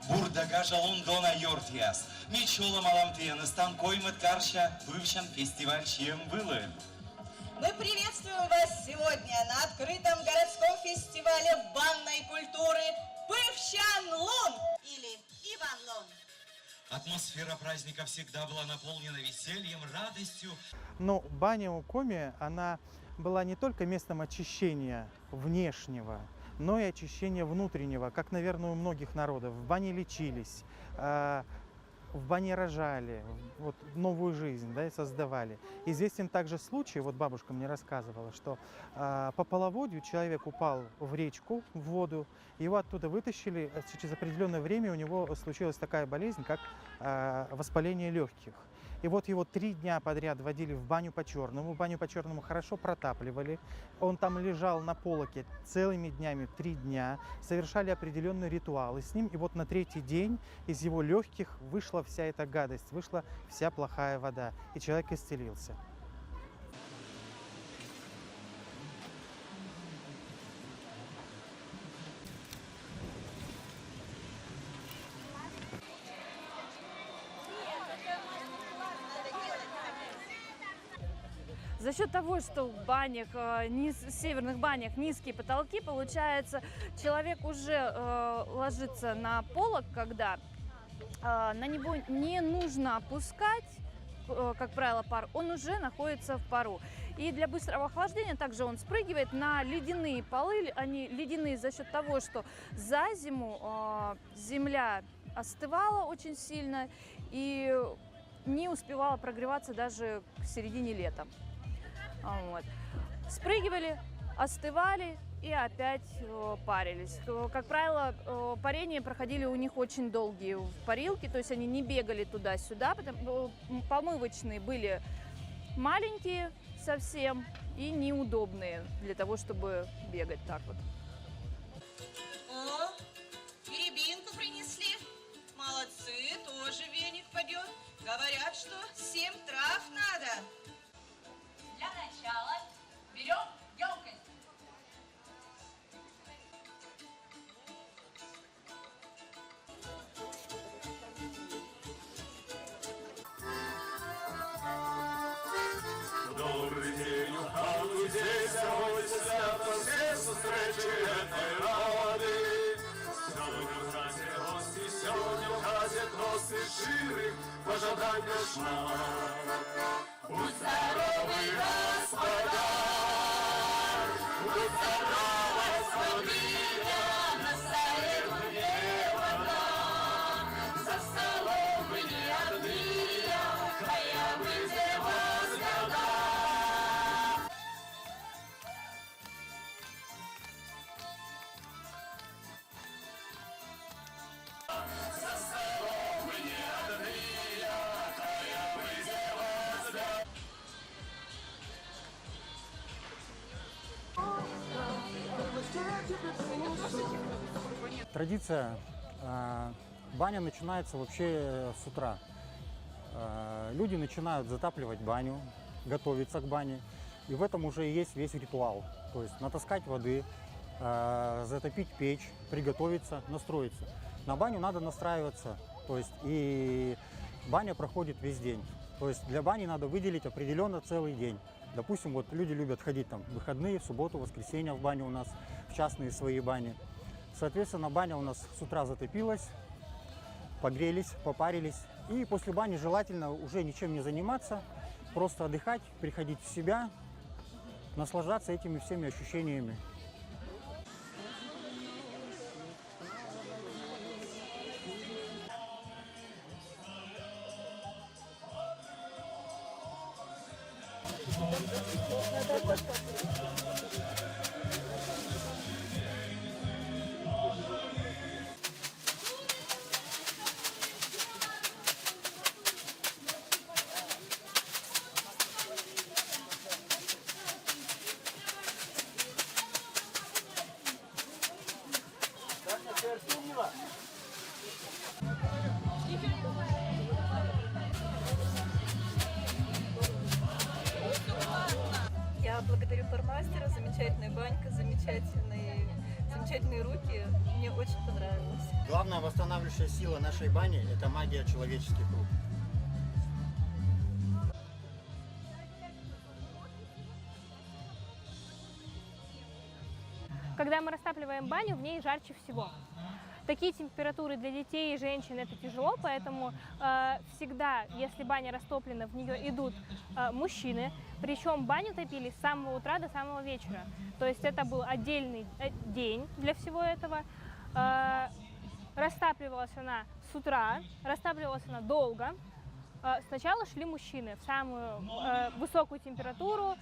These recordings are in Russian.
Burada Londona Йортиас. Мичола Маламтияныстан коймыт карща бывшен фестиваль чем было. Мы приветствуем вас сегодня на открытом городском фестивале банной культуры Пывщан-Лун или Иван-Лун. Атмосфера праздника всегда была наполнена весельем, радостью. Но баня у Коми, она была не только местом очищения внешнего, но и очищения внутреннего, как, наверное, у многих народов. В бане лечились, в бане рожали, вот новую жизнь, да, и создавали. Известен также случай, вот бабушка мне рассказывала, что по половодью человек упал в речку, в воду, его оттуда вытащили, через определенное время у него случилась такая болезнь, как воспаление легких. И вот его 3 дня подряд водили в баню по-черному. Баню по-черному хорошо протапливали. Он там лежал на полоке целыми днями, 3 дня. Совершали определенные ритуалы с ним. И вот на 3-й день из его легких вышла вся эта гадость, вышла вся плохая вода. И человек исцелился. За счет того, что в банях, северных банях низкие потолки, получается, человек уже ложится на полок, когда на него не нужно опускать, как правило, пар, он уже находится в пару. И для быстрого охлаждения также он спрыгивает на ледяные полы. Они ледяные за счет того, что за зиму земля остывала очень сильно и не успевала прогреваться даже к середине лета. Вот. Спрыгивали, остывали и опять парились. Как правило, парения проходили у них очень долгие в парилке, то есть они не бегали туда-сюда, потому помывочные были маленькие совсем и неудобные для того, чтобы бегать так вот. О, и рябинку принесли. Молодцы, тоже веник пойдет. Говорят, что 7 трав надо. Для начала берем емкость. Добрий день, у хату здесь, ось свято, все зустрічаєте ради. Сьогодні в хаті гості, сьогодні в хаті просить щирих пожадання шла. Будь здоровий, господар, будь здорова, господиня, на столе мне вода. За столом мы не одни, моя выйдет возгода. За столом мы не одни, моя выйдет возгода. Традиция баня начинается вообще с утра. Люди начинают затапливать баню, готовиться к бане. И в этом уже и есть весь ритуал. То есть натаскать воды, затопить печь, приготовиться, настроиться. На баню надо настраиваться. То есть и баня проходит весь день. То есть для бани надо выделить определенно целый день. Допустим, вот люди любят ходить там в выходные, в субботу, воскресенье в баню у нас, в частные свои бани. Соответственно, баня у нас с утра затопилась, погрелись, попарились. И после бани желательно уже ничем не заниматься, просто отдыхать, приходить в себя, наслаждаться этими всеми ощущениями. Я благодарю флормастера, замечательная банька, замечательный замечательные руки. Мне очень понравилось. Главная восстанавливающая сила нашей бани – это магия человеческих рук. Когда мы растапливаем баню, в ней жарче всего. Такие температуры для детей и женщин это тяжело, поэтому всегда, если баня растоплена, в нее идут мужчины. Причем баню топили с самого утра до самого вечера. То есть это был отдельный день для всего этого. Растапливалась она с утра, растапливалась она долго. Сначала шли мужчины в самую высокую температуру,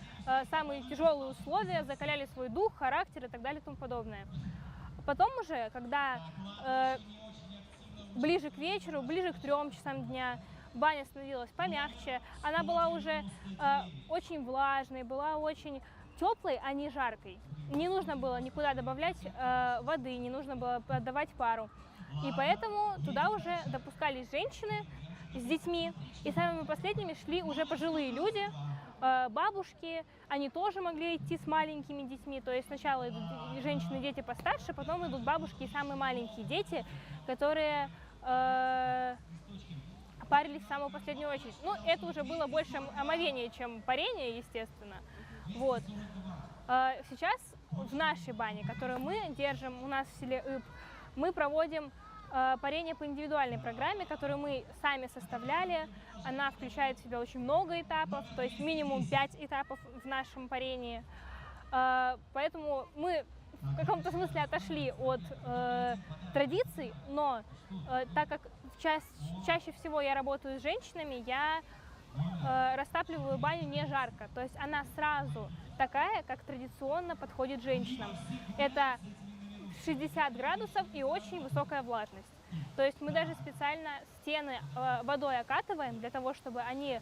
самые тяжелые условия, закаляли свой дух, характер и так далее и тому подобное. Потом уже, когда ближе к вечеру, ближе к 3 часам дня, баня становилась помягче, она была уже очень влажной, была очень теплой, а не жаркой. Не нужно было никуда добавлять воды, не нужно было подавать пару. И поэтому туда уже допускались женщины с детьми, и самыми последними шли уже пожилые люди, бабушки, они тоже могли идти с маленькими детьми, то есть сначала идут женщины, дети постарше, потом идут бабушки и самые маленькие дети, которые парились в самую последнюю очередь. Ну, это уже было больше омовение, чем парение, естественно. Вот. Сейчас в нашей бане, которую мы держим у нас в селе Иб, мы проводим парение по индивидуальной программе, которую мы сами составляли. Она включает в себя очень много этапов, то есть минимум 5 этапов в нашем парении. Поэтому мы в каком-то смысле отошли от традиций, но так как чаще всего я работаю с женщинами, я растапливаю баню не жарко, то есть она сразу такая, как традиционно подходит женщинам. Это 60 градусов и очень высокая влажность. То есть мы даже специально стены водой окатываем для того, чтобы они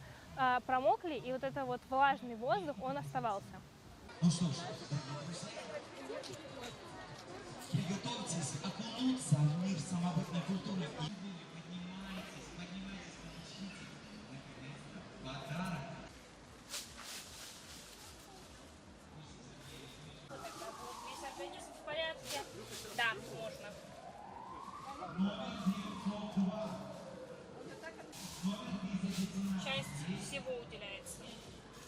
промокли, и вот этот вот влажный воздух, он оставался. Ну что ж, приготовьтесь окунуться в мир самобытной культуры. Весь организм в порядке? Да, можно. Часть всего уделяется,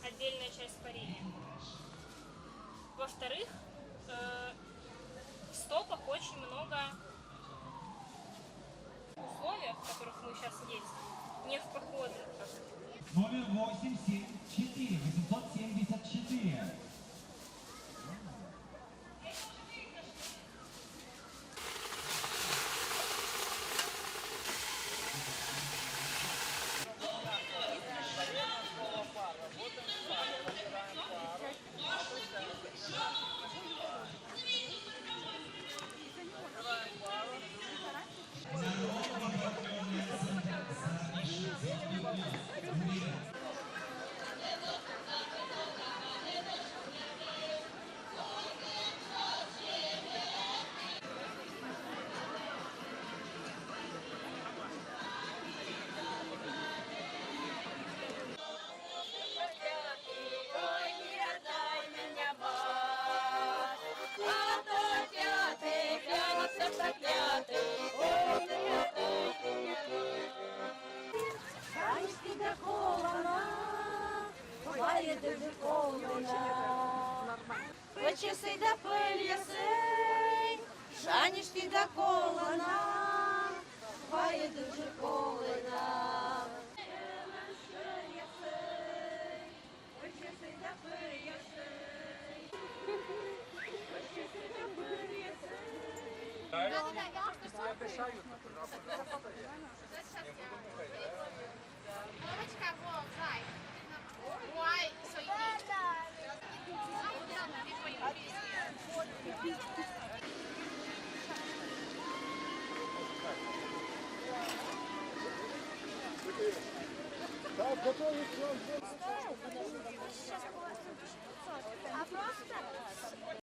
отдельная часть парения. Во-вторых, в стопах очень много условий, в которых мы сейчас есть, не в походы. Номер 874, 874. Часи да пильясей, шаніш ти да колона, твоє дуже колена. А просто